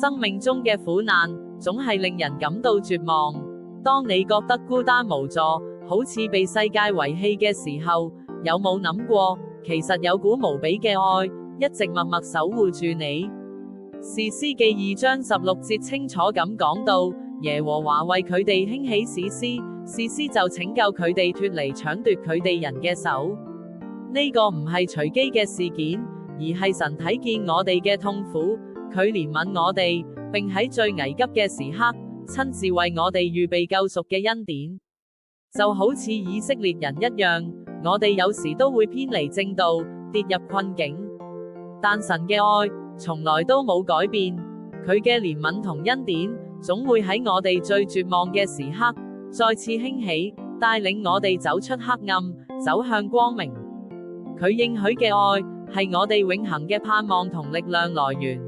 生命中嘅苦難，總係令人感到絕望。當你覺得孤單無助，好似被世界遺棄嘅時候，有冇諗過，其實有股無比嘅愛，一直默默守護住你？士師記2章16節清楚咁講到，耶和華為佢哋興起士師，士師就拯救佢哋脫離搶奪佢哋人嘅手。呢個唔係隨機嘅事件，而係神睇見我哋嘅痛苦，佢憐憫我哋，並喺最危急嘅時刻，親自為我哋預備救贖嘅恩典。就好似以色列人一樣，我哋有時都會偏離正道，跌入困境，但神嘅愛從來都冇改變，佢嘅憐憫同恩典總會喺我哋最絕望嘅時刻再次興起，帶領我哋走出黑暗，走向光明。佢應許嘅愛係我哋永恆嘅盼望同力量來源。